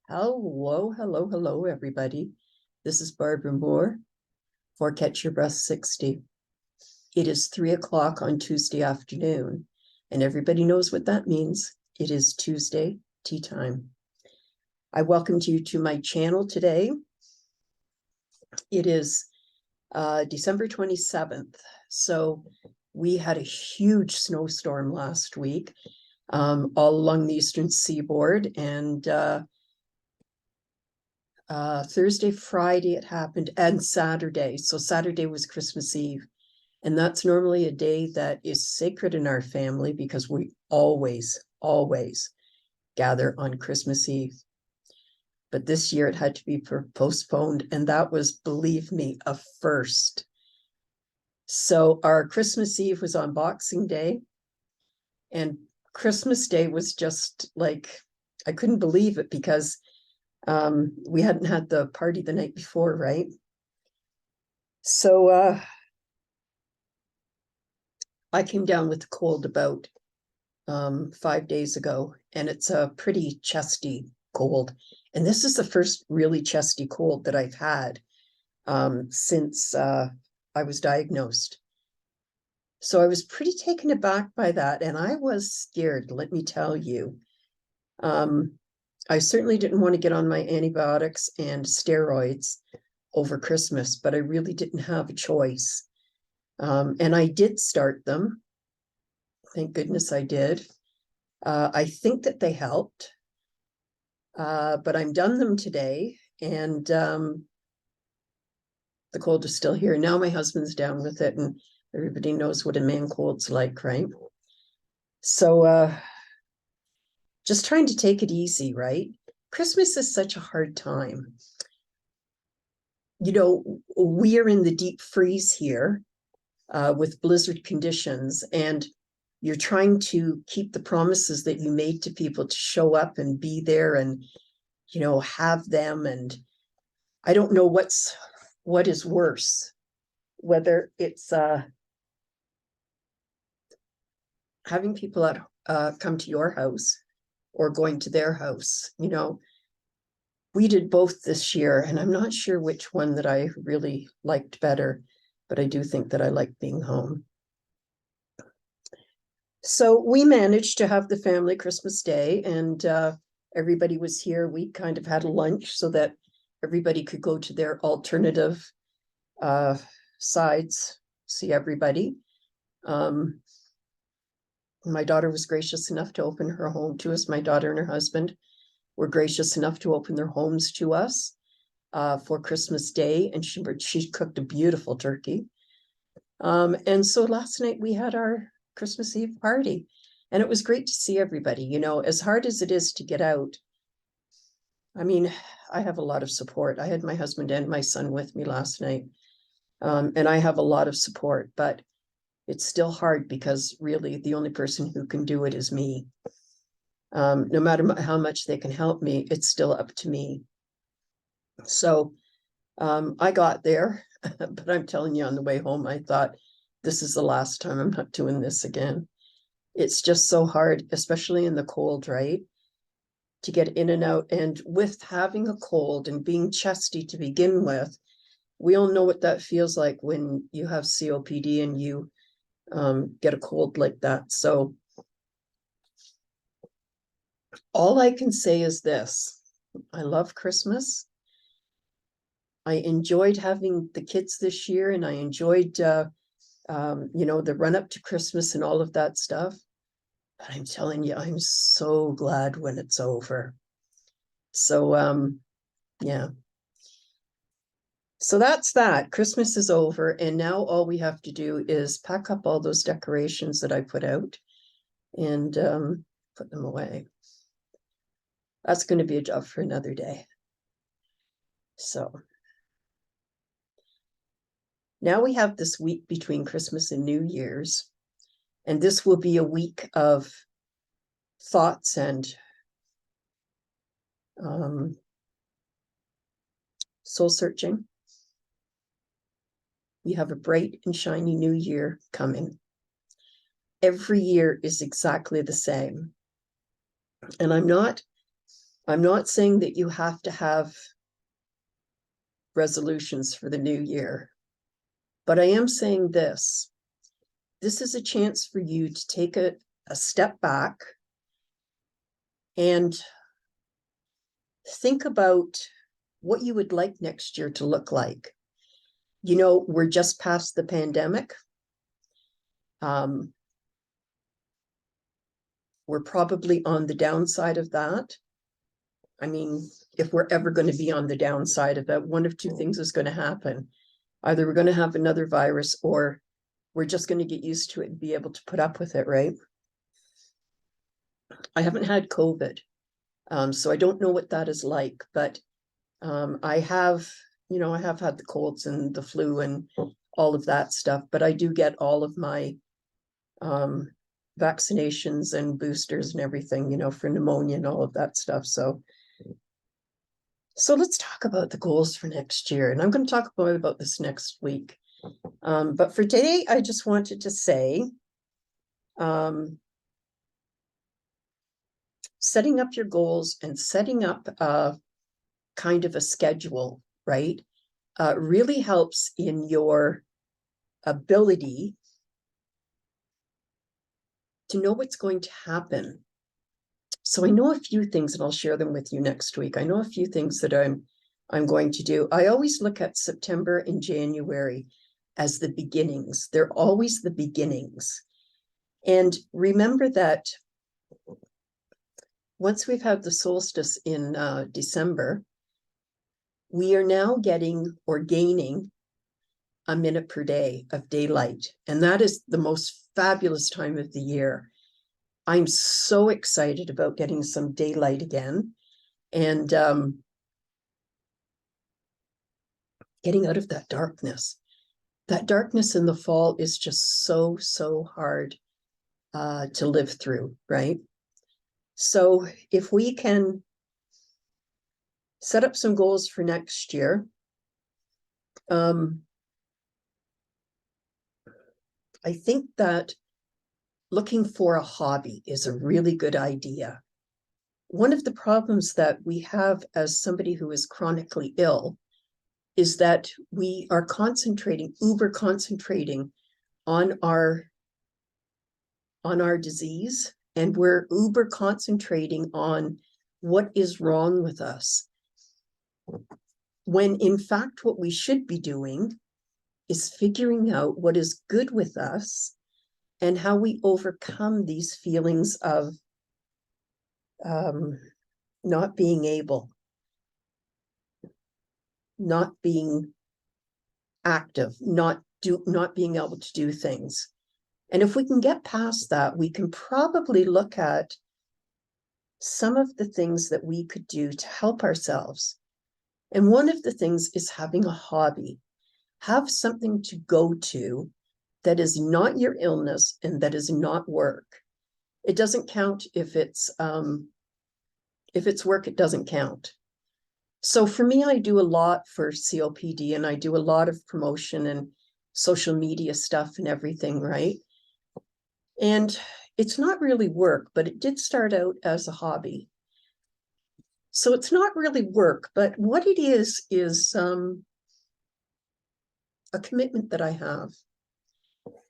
Hello, everybody. This is Barbara Moore for Catch Your Breath 60. It is 3 o'clock on Tuesday afternoon, and everybody knows what that means. It is Tuesday tea time. I welcome you to my channel today. It is December 27th. So we had a huge snowstorm last week all along the eastern seaboard, and Thursday, Friday it happened, and Saturday. So Saturday was Christmas Eve. And that's normally a day that is sacred in our family because we always gather on Christmas Eve. But this year it had to be postponed, and that was, believe me, a first. So our Christmas Eve was on Boxing Day, and Christmas Day was just like, I couldn't believe it because we hadn't had the party the night before, right? So I came down with a cold about 5 days ago, and it's a pretty chesty cold. And this is the first really chesty cold that I've had since I was diagnosed. So I was pretty taken aback by that, and I was scared, let me tell you. I certainly didn't want to get on my antibiotics and steroids over Christmas, but I really didn't have a choice. And I did start them. Thank goodness I did. I think that they helped, but I'm done them today, and the cold is still here. Now my husband's down with it, and everybody knows what a man cold's like, right? So just trying to take it easy, right? Christmas is such a hard time. You know, we are in the deep freeze here with blizzard conditions, and you're trying to keep the promises that you made to people to show up and be there and, you know, have them. And I don't know what is worse, whether it's having people come to your house or going to their house. You know, we did both this year, and I'm not sure which one that I really liked better, but I do think that I like being home. So we managed to have the family Christmas Day, and everybody was here. We kind of had a lunch so that everybody could go to their alternative sides, see everybody. My daughter was gracious enough to open her home to us. My daughter and her husband were gracious enough to open their homes to us for Christmas Day, and she cooked a beautiful turkey. And so last night we had our Christmas Eve party, and it was great to see everybody. You know, as hard as it is to get out, I mean, I have a lot of support. I had my husband and my son with me last night, and I have a lot of support, but it's still hard because really the only person who can do it is me. No matter how much they can help me, it's still up to me. So I got there, but I'm telling you, on the way home, I thought, this is the last time. I'm not doing this again. It's just so hard, especially in the cold, right? To get in and out. And with having a cold and being chesty to begin with, we all know what that feels like when you have COPD and you get a cold like that. So all I can say is this: I love Christmas. I enjoyed having the kids this year, and I enjoyed, you know, the run up to Christmas and all of that stuff. But I'm telling you, I'm so glad when it's over. So, yeah. So that's that. Christmas is over, and now all we have to do is pack up all those decorations that I put out and put them away. That's going to be a job for another day. So now we have this week between Christmas and New Year's, and this will be a week of thoughts and soul searching. We have a bright and shiny new year coming. Every year is exactly the same. And I'm not I'm not saying that you have to have resolutions for the new year, but I am saying this. This is a chance for you to take a step back and think about what you would like next year to look like. You know, we're just past the pandemic. We're probably on the downside of that. I mean, if we're ever going to be on the downside of that, one of two things is going to happen. Either we're going to have another virus, or we're just going to get used to it and be able to put up with it, right? I haven't had COVID, so I don't know what that is like, but I have, I have had the colds and the flu and all of that stuff, but I do get all of my vaccinations and boosters and everything, for pneumonia and all of that stuff. So let's talk about the goals for next year. And I'm going to talk more about this next week. But for today, I just wanted to say, setting up your goals and setting up kind of a schedule, right, really helps in your ability to know what's going to happen. So I know a few things, and I'll share them with you next week. I know a few things that I'm going to do. I always look at September and January as the beginnings. They're always the beginnings. And remember that once we've had the solstice in December, we are now getting or gaining a minute per day of daylight. And that is the most fabulous time of the year. I'm so excited about getting some daylight again and getting out of that darkness. That darkness in the fall is just so, so hard to live through, right? So if we can set up some goals for next year, I think that looking for a hobby is a really good idea. One of the problems that we have as somebody who is chronically ill is that we are uber concentrating on our disease, and we're uber concentrating on what is wrong with us. When in fact, what we should be doing is figuring out what is good with us and how we overcome these feelings of not being able, not being active, not being able to do things. And if we can get past that, we can probably look at some of the things that we could do to help ourselves. And one of the things is having a hobby. Have something to go to that is not your illness and that is not work. It doesn't count if it's work, it doesn't count. So for me, I do a lot for COPD, and I do a lot of promotion and social media stuff and everything, right? And it's not really work, but it did start out as a hobby. So it's not really work, but what it is a commitment that I have.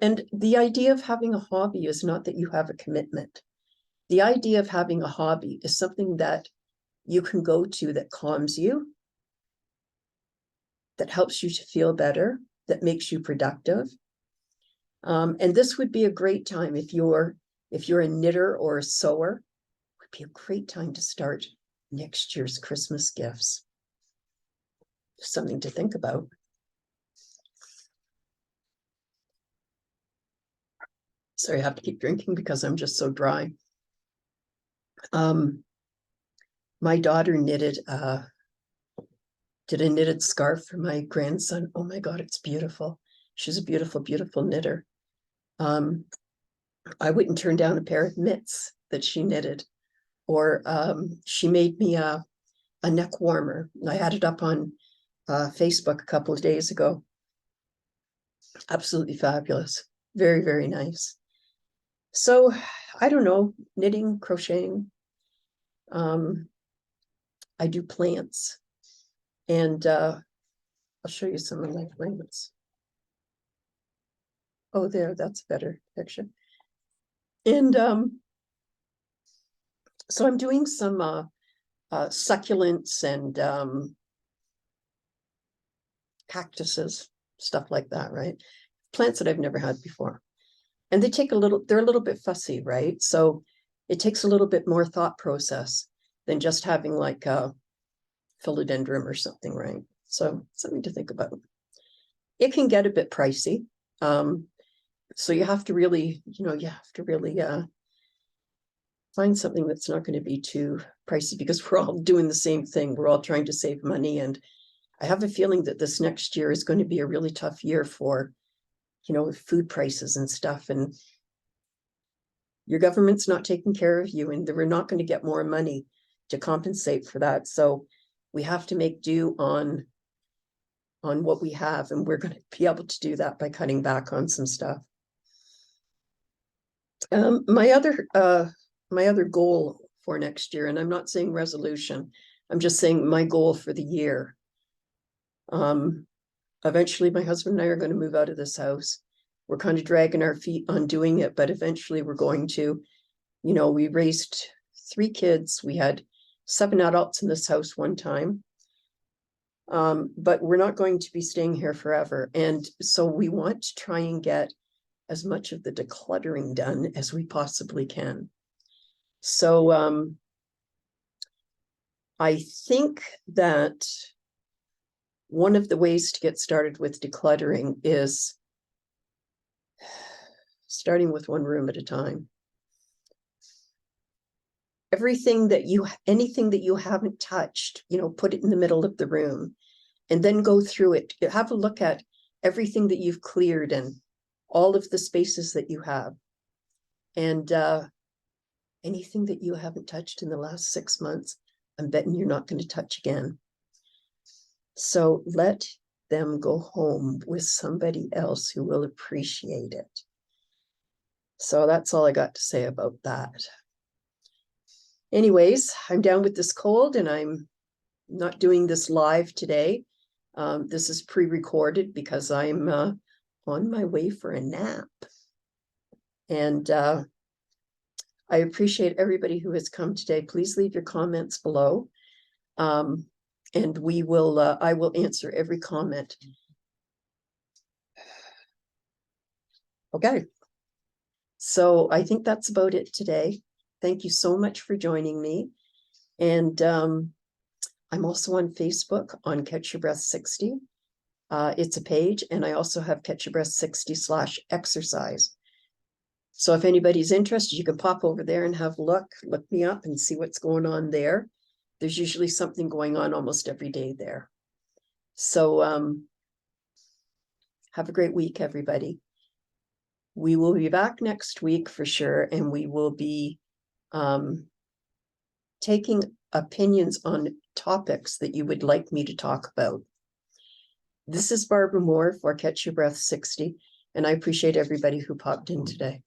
And the idea of having a hobby is not that you have a commitment. The idea of having a hobby is something that you can go to that calms you, that helps you to feel better, that makes you productive. And this would be a great time if you're a knitter or a sewer, it would be a great time to start next year's Christmas gifts. Something to think about. Sorry, I have to keep drinking because I'm just so dry. My daughter did a knitted scarf for my grandson. Oh my God, it's beautiful. She's a beautiful, beautiful knitter. I wouldn't turn down a pair of mitts that she knitted. Or she made me a neck warmer. I had it up on Facebook a couple of days ago. Absolutely fabulous. Very, very nice. So I don't know, knitting, crocheting. I do plants. And I'll show you some of my plants. Oh, there, that's a better picture. And so I'm doing some succulents and cactuses, stuff like that, right? Plants that I've never had before. And they take they're a little bit fussy, right? So it takes a little bit more thought process than just having like a philodendron or something, right? So something to think about. It can get a bit pricey. So you have to really, find something that's not going to be too pricey, because we're all doing the same thing. We're all trying to save money. And I have a feeling that this next year is going to be a really tough year for, food prices and stuff. And your government's not taking care of you, and we're not going to get more money to compensate for that. So we have to make do on what we have, and we're going to be able to do that by cutting back on some stuff. My other goal for next year, and I'm not saying resolution, I'm just saying my goal for the year. Eventually my husband and I are going to move out of this house. We're kind of dragging our feet on doing it, but eventually we're going to, we raised 3 kids. We had 7 adults in this house one time. But we're not going to be staying here forever. And so we want to try and get as much of the decluttering done as we possibly can. So I think that one of the ways to get started with decluttering is starting with one room at a time. Anything that you haven't touched, put it in the middle of the room, and then go through it. Have a look at everything that you've cleared and all of the spaces that you have. And anything that you haven't touched in the last 6 months, I'm betting you're not going to touch again. So let them go home with somebody else who will appreciate it. So that's all I got to say about that. Anyways, I'm down with this cold, and I'm not doing this live today. This is pre-recorded because I'm on my way for a nap. And I appreciate everybody who has come today. Please leave your comments below. And I will answer every comment. Okay. So I think that's about it today. Thank you so much for joining me. And I'm also on Facebook on Catch Your Breath 60. It's a page, and I also have Catch Your Breath 60/exercise. So if anybody's interested, you can pop over there and have a look me up and see what's going on there. There's usually something going on almost every day there. So have a great week, everybody. We will be back next week for sure, and we will be taking opinions on topics that you would like me to talk about. This is Barbara Moore for Catch Your Breath 60, and I appreciate everybody who popped in today.